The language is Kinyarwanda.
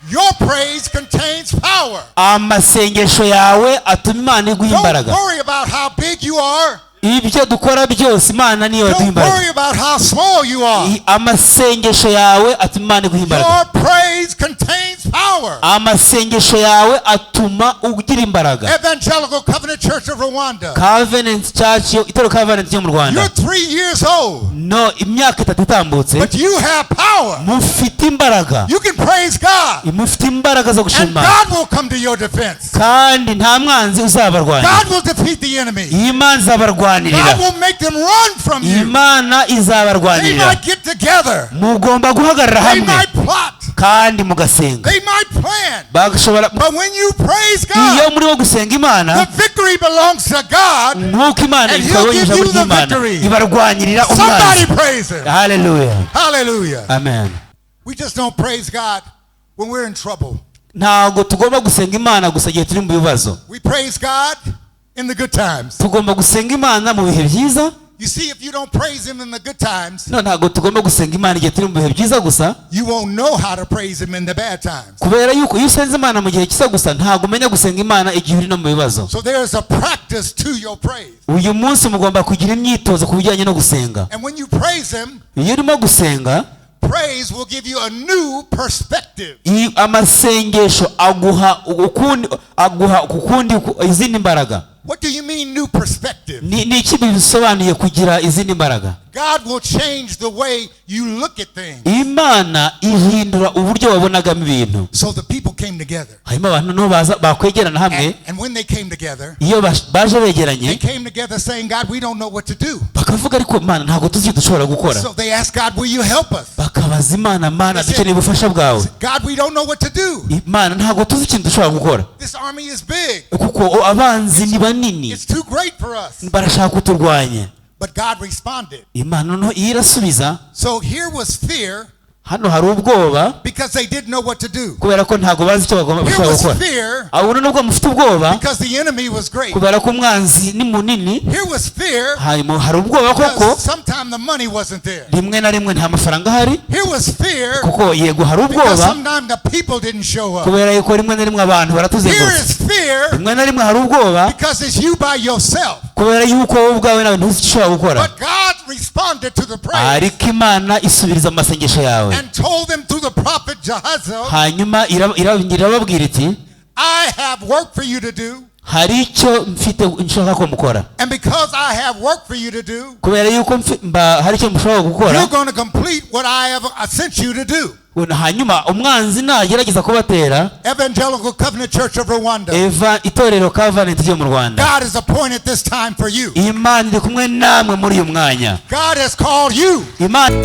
Your praise contains power. amasengesho yawe atuma Imana iguha Don't imbaraga. worry about how big you are. ibyo dukora byose Imana niyo iduha Don't imbaraga. worry about how small you are. amasengesho yawe atuma Imana iguha imbaraga. Your praise contains power. amasengesho yawe atuma ugira imbaraga. Evangelical Covenant Church of Rwanda. Covenant Church, itorero Covenant yo mu You're Rwanda. 3 years old, No, imyaka 3 itambutse, but you have power. mufite imbaraga. You can praise God, mufite imbaraga zo and gushima, God will come to your defense. kandi nta mwanzi uzabarwanya. God will defeat the enemy. Imana izabarwanirira. God will make them run from you. Imana They izabarwanirira. might get together. mugomba guhagarara They hamwe might plot. kandi mugasenga. They might plan. bagashobora But when you praise iyo God, muri wo gusenga Imana, the victory belongs to God. nk'uko Imana And ikaba he'll give ijambo you the ry'Imana victory. ibarwanirira Somebody umwanzi. praise Him. Hallelujah. Hallelujah. Amen. We just don't praise God when we're in trouble. ntabwo tugomba gusenga Imana gusa igihe turi mu bibazo. We praise God in the good times. tugomba gusenga Imana mu bihe byiza. You see, if you don't praise Him in the good times, no, ntabwo tugomba gusenga Imana igihe turi mu bihe byiza gusa, you won't know how to praise Him in the bad times. kubera yuko iyo usenze Imana mu gihe cyiza gusa ntabwo umenya gusenga Imana igihe uri no mu bibazo. So there is a practice to your praise. uyu munsi mugomba kugira imyitozo ku bijyanye no gusenga. And when you praise Him, iyo urimo gusenga, praise will give you a new perspective. amasengesho aguha izindi mbaraga. What do you mean, new perspective? ni iki bisobanuye kugira izindi mbaraga? God will change the way you look at things. Imana ihindura uburyo wabonagamo ibintu. So the people came together. hanyuma abantu no bakwegerana hamwe. And when they came together, iyo baje they begeranye came together saying, God, we don't know what to do. bakavuga ariko Imana ntabwo tuzi icyo dushobora gukora. So they asked God, will you help us? bakabaza Imana, Mana dukeneye ubufasha bwawe. God, we don't know what to do. Imana ntabwo tuzi ikintu dushobora gukora This army is big. kuko abanzi ni banini, It's too great for us. barashaka kuturwanya. But God responded. Imana no irasubiza. So here was fear hano hari ubwoba because they didn't know what to do. kubera ko ntabwo bazi icyo bagomba Here gukora. was fear ahubwo nubwo mufite ubwoba because the enemy was great. kubera ko umwanzi ni munini. Here was fear hanyuma hari ubwoba koko because sometimes the money wasn't there. rimwe na rimwe nta mafaranga ahari. Here was fear kuko yego hari because ubwoba sometimes the people didn't show up. kubera yuko rimwe na rimwe abantu Here baratuzengurutse. is fear rimwe na rimwe hari ubwoba because it's you by yourself. kubera yuko wowe ubwawe nawe ntuzi icyo ushobora gukora. But God responded to the praise ariko Imana isubiriza amasengesho yawe. and told them through the prophet Jahaziel, hanyuma irababwira iti, I have work for you to do. hari icyo mfite nshaka ko mukora. And because I have work for you to do, kubera yuko hari icyo mushobora gukora, you're going to complete what I have sent you to do. hanyuma umwanzi nagerageza kubatera. Evangelical Covenant Church of Rwanda, itorero Covenant ryo mu Rwanda, God has appointed this time for you. Imana iri kumwe namwe muri uyu mwanya. God has called you. Imana